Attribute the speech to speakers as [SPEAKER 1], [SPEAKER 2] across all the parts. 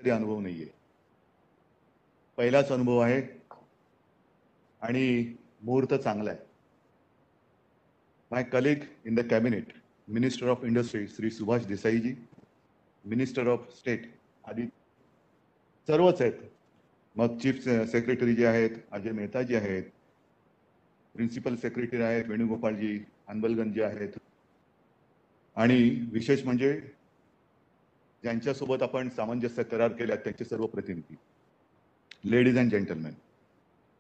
[SPEAKER 1] कधी अनुभव नाहीये, पहिलाच अनुभव आहे आणि मुहूर्त चांगला आहे. My colleague in the cabinet, minister of industry Shri Subhash Desai ji, minister of state आदि सर्वच आहेत. मग चीफ सेक्रेटरी जे आहेत अजय मेहता जी आहेत, प्रिन्सिपल सेक्रेटरी आहेत वेणुगोपालजी अनबलगंज जे आहेत, आणि विशेष म्हणजे ज्यांच्यासोबत आपण सामंजस्य करार केले त्यांचे सर्व प्रतिनिधी. Ladies and gentlemen,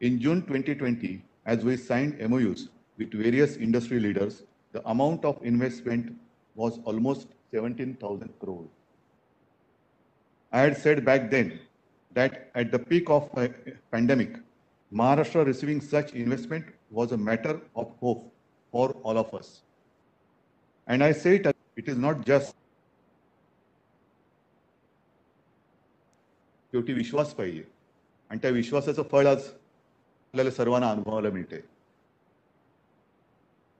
[SPEAKER 1] in June 2020, as we signed MOUs with various industry leaders, the amount of investment was almost 17,000 crores. I had said back then that at the peak of the pandemic, Maharashtra receiving such investment was a matter of hope for all of us. And I say it is not just शेवटी विश्वास पाहिजे आणि त्या विश्वासाचं फळ आज आपल्याला सर्वांना अनुभवायला मिळते.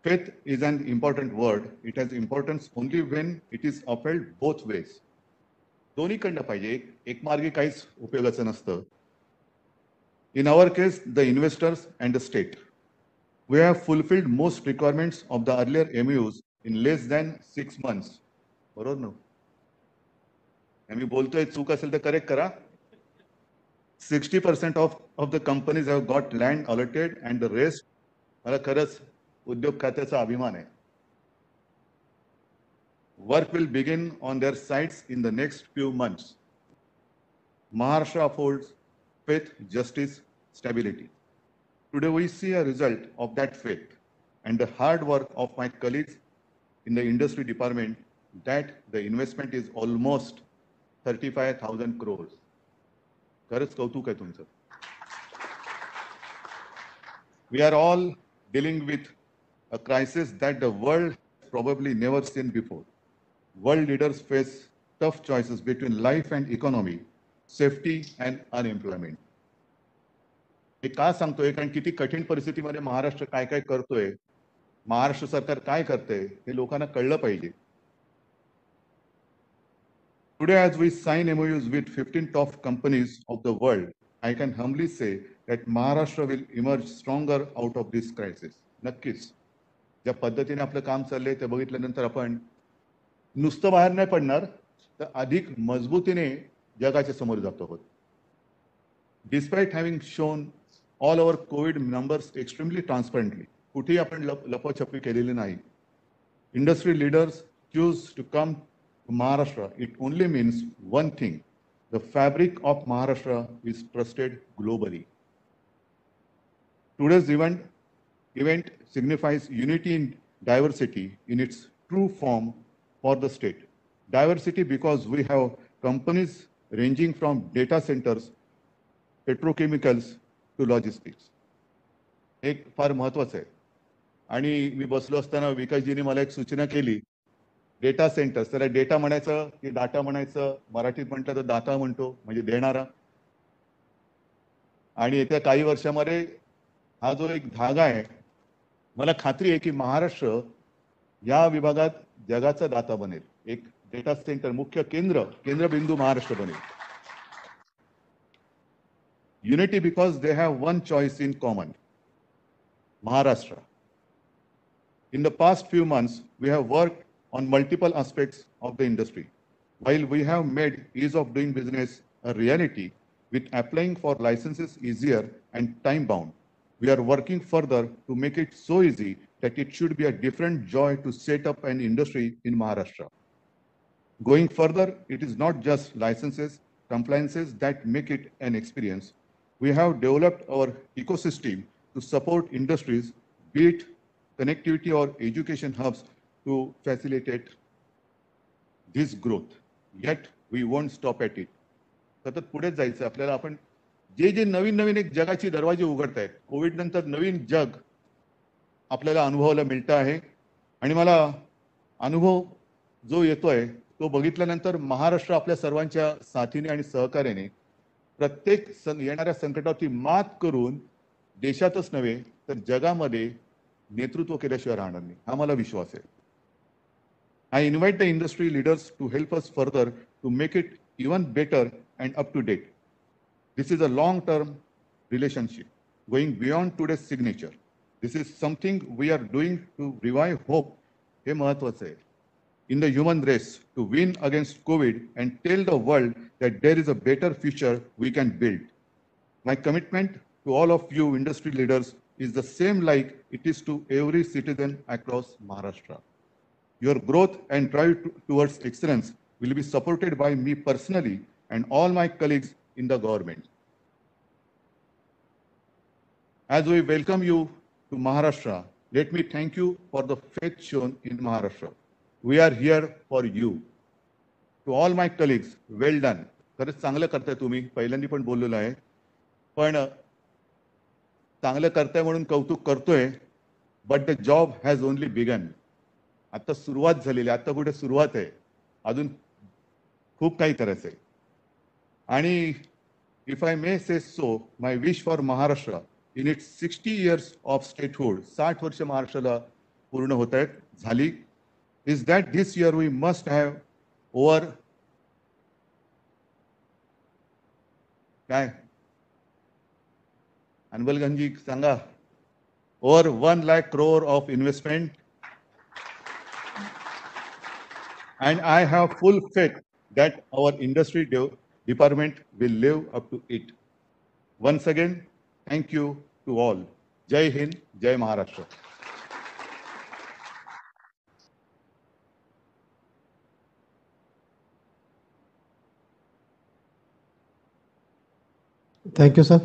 [SPEAKER 1] Faith is an important word. It has importance only when it is upheld both ways. दोन्हीकडनं पाहिजे, एक मार्गी काहीच उपयोगाचं नसतं. In our case, the investors and the state, we have fulfilled most requirements of the earlier MOUs in less than 6 months. बरोबर ना? मी बोलतोय चूक असेल तर करेक्ट करा. 60% of the companies have got land allotted and the rest, मला खरंच उद्योग खात्याचा अभिमान आहे. Work will begin on their sites in the next few months. Maharashtra affords faith, justice, stability. Today we see a result of that faith and the hard work of my colleagues in the industry department that the investment is almost 35,000 crores. खरंच कौतुक आहे तुमचं. We are all dealing with a crisis that the world probably never seen before. World leaders face tough choices between life and economy, safety and unemployment. हे का सांगतोय? कारण किती कठीण परिस्थितीमध्ये महाराष्ट्र काय काय करतोय, महाराष्ट्र सरकार काय करते हे लोकांना कळलं पाहिजे. Today, as we sign MOUs with 15 top companies of the world, I can humbly say that Maharashtra will emerge stronger out of this crisis. नक्कीच ज्या पद्धतीने आपलं काम चाललंय ते बघितल्यानंतर आपण नुसतं बाहेर नाही पडणार, तर अधिक मजबूतीने जगाच्या समोर जातो आहोत. Despite having shown all our COVID numbers extremely transparently, कुठेही आपण लपछपी केलेली नाही. Industry leaders choose to come to Maharashtra. It only means one thing: the fabric of Maharashtra is trusted globally. Today's event signifies unity in diversity in its true form for the state. Diversity because we have companies ranging from data centers, petrochemicals to logistics. एक फार महत्वाचं आहे. आणि मी बसलो असताना विकासजींनी मला एक सूचना केली, डेटा सेंटर्स, त्याला डेटा म्हणायचं की डाटा म्हणायचं, मराठीत म्हटलं तर दाता म्हणतो, म्हणजे देणारा. आणि येत्या काही वर्षामध्ये हा जो एक धागा आहे, मला खात्री आहे की महाराष्ट्र या विभागात जगाचा दाता बनेल. एक डेटा सेंटर मुख्य केंद्रबिंदू महाराष्ट्र बनेल. Unity because they have one choice in common: Maharashtra. In the past few months, we have worked on multiple aspects of the industry. While we have made ease of doing business a reality with applying for licenses easier and time-bound, we are working further to make it so easy that it should be a different joy to set up an industry in Maharashtra. Going further, it is not just licenses, compliances that make it an experience. We have developed our ecosystem to support industries, be it connectivity or education hubs, to facilitate this growth. Yet we won't stop at it. सतत पुढे जायचं आपल्याला. आपण जे नवीन एक जगाची दरवाजे उघडतायत, Covid नंतर नवीन जग आपल्याला अनुभवायला मिळतं आहे. आणि मला अनुभव जो येतोय तो बघितल्यानंतर महाराष्ट्र आपल्या सर्वांच्या साथीने आणि सहकार्याने प्रत्येक येणाऱ्या संकटावरती मात करून देशातच नव्हे तर जगामध्ये नेतृत्व केल्याशिवाय राहणार नाही, हा मला विश्वास आहे. I invite the industry leaders to help us further to make it even better and up to date. This is a long-term relationship going beyond today's signature. This is something we are doing to revive hope. हे महत्त्वाचं आहे. In the human race to win against COVID and tell the world that there is a better future we can build. My commitment to all of you industry leaders is the same like it is to every citizen across Maharashtra. Your growth and drive towards excellence will be supported by me personally and all my colleagues in the government. As we welcome you to Maharashtra, let me thank you for the faith shown in Maharashtra. We are here for you. To all my colleagues, well done. खरंच चांगलं करताय तुम्ही. पहिल्यांदा पण बोललेलो आहे. पण चांगलं करताय म्हणून कौतुक करतोय. But the job has only begun. आता सुरुवात झालेली आहे. आता कुठे सुरुवात आहे. अजून खूप काही करायचं आहे. आणि if I may say so, my wish for Maharashtra in its 60 years of statehood, 60 वर्ष महाराष्ट्राला पूर्ण होत आहेत, झाली, is that this year we must have over काय अनबलगंजी सांगा over 1 lakh crore of investment, and I have full faith that our industry department will live up to it. Once again, thank you to all. Jai Hind, Jai Maharashtra.
[SPEAKER 2] Thank you, sir.